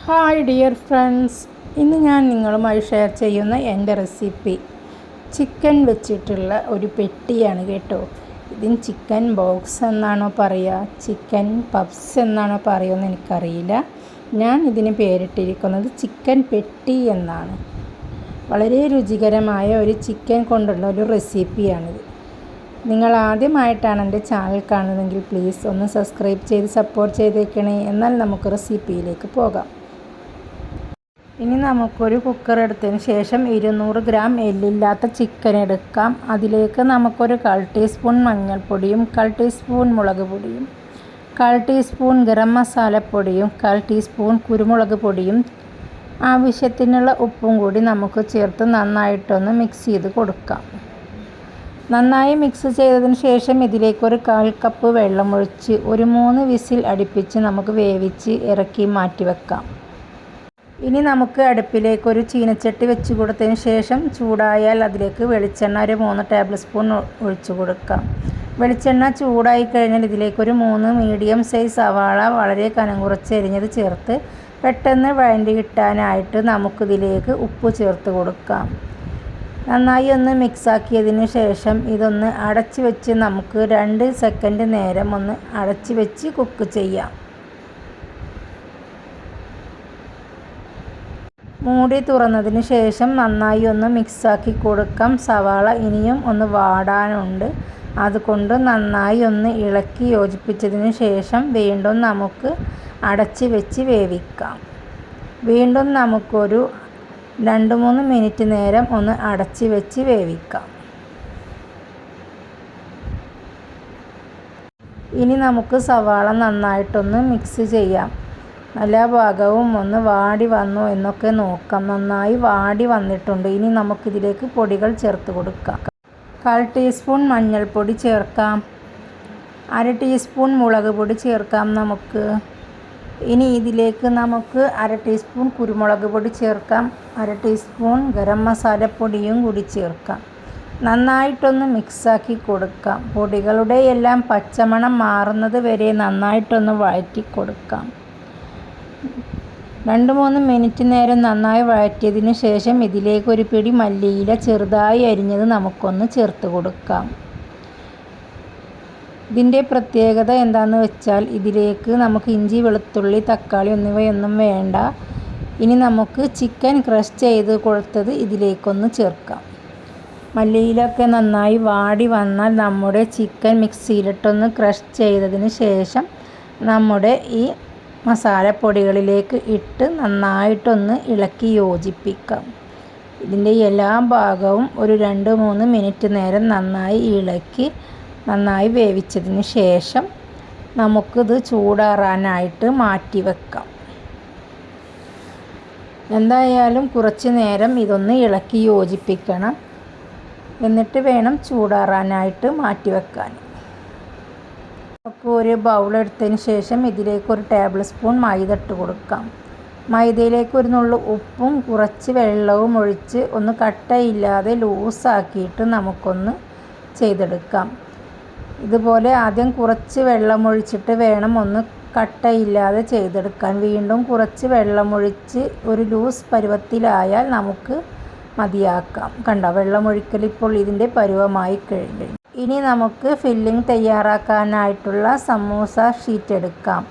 Hi dear friends, ഇന്ന് ഞാൻ നിങ്ങളുമായി ഷെയർ ചെയ്യുന്ന എൻ്റെ റെസിപ്പി ചിക്കൻ വെച്ചിട്ടുള്ള ഒരു പെട്ടിയാണ് കേട്ടോ. ഇതിന് ചിക്കൻ ബോക്സ് എന്നാണോ പറയുക, ചിക്കൻ പഫ്സ് എന്നാണോ പറയുമെന്ന് എനിക്കറിയില്ല. ഞാൻ ഇതിന് പേരിട്ടിരിക്കുന്നത് ചിക്കൻ പെട്ടി എന്നാണ്. വളരെ രുചികരമായ ഒരു ചിക്കൻ കൊണ്ടുള്ള ഒരു റെസിപ്പിയാണിത്. നിങ്ങൾ ആദ്യമായിട്ടാണ് എൻ്റെ ചാനൽ കാണുന്നതെങ്കിൽ പ്ലീസ് ഒന്ന് സബ്സ്ക്രൈബ് ചെയ്ത് സപ്പോർട്ട് ചെയ്തേക്കണേ. എന്നാൽ നമുക്ക് റെസിപ്പിയിലേക്ക് പോകാം. ഇനി നമുക്കൊരു കുക്കർ എടുത്തതിന് ശേഷം 200 ഗ്രാം എല്ലില്ലാത്ത ചിക്കൻ എടുക്കാം. അതിലേക്ക് നമുക്കൊരു 1/4 ടീസ്പൂൺ മഞ്ഞൾപ്പൊടിയും 1/4 ടീസ്പൂൺ മുളക് പൊടിയും 1/4 ടീസ്പൂൺ ഗരം മസാലപ്പൊടിയും 1/4 ടീസ്പൂൺ കുരുമുളക് പൊടിയും ആവശ്യത്തിനുള്ള ഉപ്പും കൂടി നമുക്ക് ചേർത്ത് നന്നായിട്ടൊന്ന് മിക്സ് ചെയ്ത് കൊടുക്കാം. നന്നായി മിക്സ് ചെയ്തതിന് ശേഷം ഇതിലേക്കൊരു 1/4 കപ്പ് വെള്ളമൊഴിച്ച് ഒരു 3 വിസിൽ അടുപ്പിച്ച് നമുക്ക് വേവിച്ച് ഇറക്കി മാറ്റി വെക്കാം. ഇനി നമുക്ക് അടുപ്പിലേക്ക് ഒരു ചീനച്ചട്ടി വെച്ച് കൊടുത്തതിന് ശേഷം ചൂടായാൽ അതിലേക്ക് വെളിച്ചെണ്ണ ഒരു 3 ടേബിൾ സ്പൂൺ ഒഴിച്ചു കൊടുക്കാം. വെളിച്ചെണ്ണ ചൂടായി കഴിഞ്ഞാൽ ഇതിലേക്കൊരു 3 മീഡിയം സൈസ് സവാള വളരെ കനം കുറച്ച് എരിഞ്ഞത് ചേർത്ത് പെട്ടെന്ന് വഴണ്ടി കിട്ടാനായിട്ട് നമുക്കിതിലേക്ക് ഉപ്പ് ചേർത്ത് കൊടുക്കാം. നന്നായി ഒന്ന് മിക്സാക്കിയതിന് ശേഷം ഇതൊന്ന് അടച്ച് വെച്ച് നമുക്ക് 2 സെക്കൻഡ് നേരം ഒന്ന് അടച്ച് വെച്ച് കുക്ക് ചെയ്യാം. മൂടി തുറന്നതിന് ശേഷം നന്നായി ഒന്ന് മിക്സാക്കി കൊടുക്കാം. സവാള ഇനിയും ഒന്ന് വാടാനുണ്ട്, അതുകൊണ്ട് നന്നായി ഒന്ന് ഇളക്കി യോജിപ്പിച്ചതിന് ശേഷം വീണ്ടും നമുക്ക് അടച്ച് വെച്ച് വേവിക്കാം. വീണ്ടും നമുക്കൊരു 2-3 മിനിറ്റ് നേരം ഒന്ന് അടച്ച് വെച്ച് വേവിക്കാം. ഇനി നമുക്ക് സവാള നന്നായിട്ടൊന്ന് മിക്സ് ചെയ്യാം. എല്ലാ ഭാഗവും ഒന്ന് വാടി വന്നു എന്നൊക്കെ നോക്കാം. നന്നായി വാടി വന്നിട്ടുണ്ട്. ഇനി നമുക്കിതിലേക്ക് പൊടികൾ ചേർത്ത് കൊടുക്കാം. 1/4 ടീസ്പൂൺ മഞ്ഞൾപ്പൊടി ചേർക്കാം. 1/2 ടീസ്പൂൺ മുളക് പൊടി ചേർക്കാം നമുക്ക്. ഇനി ഇതിലേക്ക് നമുക്ക് 1/2 ടീസ്പൂൺ കുരുമുളക് പൊടി ചേർക്കാം. 1/2 ടീസ്പൂൺ ഗരം മസാലപ്പൊടിയും കൂടി ചേർക്കാം. നന്നായിട്ടൊന്ന് മിക്സാക്കി കൊടുക്കാം. പൊടികളുടെ എല്ലാം പച്ചമണം മാറുന്നത് വരെ നന്നായിട്ടൊന്ന് വഴറ്റി കൊടുക്കാം. 2-3 മിനിറ്റ് നേരം നന്നായി വഴറ്റിയതിന് ശേഷം ഇതിലേക്ക് ഒരു പിടി മല്ലിയില ചെറുതായി അരിഞ്ഞത് നമുക്കൊന്ന് ചേർത്ത് കൊടുക്കാം. ഇതിൻ്റെ പ്രത്യേകത എന്താണെന്ന് വെച്ചാൽ ഇതിലേക്ക് നമുക്ക് ഇഞ്ചി, വെളുത്തുള്ളി, തക്കാളി എന്നിവയൊന്നും വേണ്ട. ഇനി നമുക്ക് ചിക്കൻ ക്രഷ് ചെയ്ത് കൊടുത്തത് ഇതിലേക്കൊന്ന് ചേർക്കാം. മല്ലിയിലൊക്കെ നന്നായി വാടി വന്നാൽ നമ്മുടെ ചിക്കൻ മിക്സിയിലിട്ടൊന്ന് ക്രഷ് ചെയ്തതിന് ശേഷം നമ്മുടെ ഈ മസാലപ്പൊടികളിലേക്ക് ഇട്ട് നന്നായിട്ടൊന്ന് ഇളക്കി യോജിപ്പിക്കാം. ഇതിൻ്റെ എല്ലാ ഭാഗവും ഒരു 2-3 മിനിറ്റ് നേരം നന്നായി ഇളക്കി നന്നായി വേവിച്ചതിന് ശേഷം നമുക്കിത് ചൂടാറാനായിട്ട് മാറ്റി വെക്കാം. എന്തായാലും കുറച്ച് നേരം ഇതൊന്ന് ഇളക്കി യോജിപ്പിക്കണം. എന്നിട്ട് വേണം ചൂടാറാനായിട്ട് മാറ്റി വെക്കാൻ. നമുക്ക് ഒരു ബൗൾ എടുത്തതിന് ശേഷം ഇതിലേക്ക് ഒരു ടേബിൾ സ്പൂൺ മൈദ ഇട്ട് കൊടുക്കാം. മൈദയിലേക്ക് ഒരു നുള്ളു ഉപ്പും കുറച്ച് വെള്ളവും ഒഴിച്ച് ഒന്ന് കട്ടയില്ലാതെ ലൂസാക്കിയിട്ട് നമുക്കൊന്ന് ചെയ്തെടുക്കാം. ഇതുപോലെ ആദ്യം കുറച്ച് വെള്ളമൊഴിച്ചിട്ട് വേണം ഒന്ന് കട്ടയില്ലാതെ ചെയ്തെടുക്കാൻ. വീണ്ടും കുറച്ച് വെള്ളമൊഴിച്ച് ഒരു ലൂസ് പരുവത്തിലായാൽ നമുക്ക് മതിയാക്കാം. കണ്ടോ, വെള്ളമൊഴിക്കൽ ഇപ്പോൾ ഇതിൻ്റെ പരുവമായി കഴിഞ്ഞു. ഇനി നമുക്ക് ഫില്ലിംഗ് തയ്യാറാക്കാനായിട്ടുള്ള സമൂസ ഷീറ്റ് എടുക്കാം.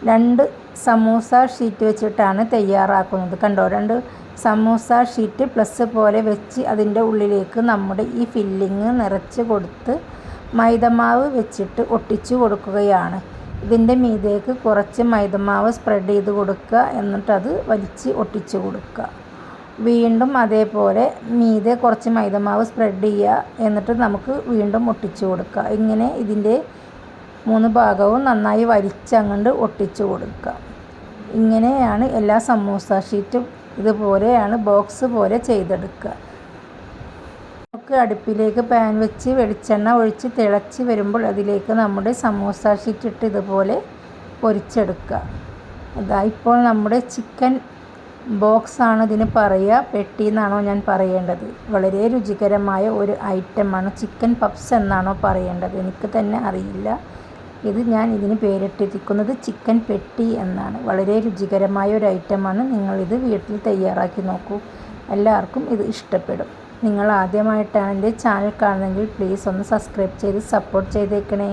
2 സമൂസ ഷീറ്റ് വെച്ചിട്ടാണ് തയ്യാറാക്കുന്നത്. കണ്ടോ, 2 സമൂസ ഷീറ്റ് പ്ലസ് പോലെ വെച്ച് അതിൻ്റെ ഉള്ളിലേക്ക് നമ്മുടെ ഈ ഫില്ലിങ് നിറച്ച് കൊടുത്ത് മൈദമാവ് വെച്ചിട്ട് ഒട്ടിച്ചു കൊടുക്കുകയാണ്. ഇതിൻ്റെ മീതേക്ക് കുറച്ച് മൈദമാവ് സ്പ്രെഡ് ചെയ്ത് കൊടുക്കുക. എന്നിട്ടത് വലിച്ച് ഒട്ടിച്ചു കൊടുക്കുക. വീണ്ടും അതേപോലെ മീതെ കുറച്ച് മൈദമാവ് സ്പ്രെഡ് ചെയ്യുക. എന്നിട്ട് നമുക്ക് വീണ്ടും ഒട്ടിച്ചു കൊടുക്കുക. ഇങ്ങനെ ഇതിൻ്റെ 3 ഭാഗവും നന്നായി വലിച്ചങ്ങണ്ട് ഒട്ടിച്ചു കൊടുക്കുക. ഇങ്ങനെയാണ് എല്ലാ സമൂസ ഷീറ്റും ഇതുപോലെയാണ് ബോക്സ് പോലെ ചെയ്തെടുക്കുക. നമുക്ക് അടുപ്പിലേക്ക് പാൻ വെച്ച് വെളിച്ചെണ്ണ ഒഴിച്ച് തിളച്ച് വരുമ്പോൾ അതിലേക്ക് നമ്മുടെ സമൂസ ഷീറ്റ് ഇട്ട് ഇതുപോലെ പൊരിച്ചെടുക്കുക. അതാ ഇപ്പോൾ നമ്മുടെ ചിക്കൻ ബോക്സാണ് ഇതിന് പറയുക, പെട്ടി എന്നാണോ ഞാൻ പറയേണ്ടത്? വളരെ രുചികരമായ ഒരു ഐറ്റമാണ്. ചിക്കൻ പഫ്സ് എന്നാണോ പറയേണ്ടത്? എനിക്ക് തന്നെ അറിയില്ല. ഇത് ഞാൻ ഇതിന് പേരിട്ടിരിക്കുന്നത് ചിക്കൻ പെട്ടി എന്നാണ്. വളരെ രുചികരമായ ഒരു ഐറ്റമാണ്. നിങ്ങളിത് വീട്ടിൽ തയ്യാറാക്കി നോക്കൂ. എല്ലാവർക്കും ഇത് ഇഷ്ടപ്പെടും. നിങ്ങൾ ആദ്യമായിട്ടാണ് എൻ്റെ ചാനൽ കാണുന്നതെങ്കിൽ പ്ലീസ് ഒന്ന് സബ്സ്ക്രൈബ് ചെയ്ത് സപ്പോർട്ട് ചെയ്തേക്കണേ.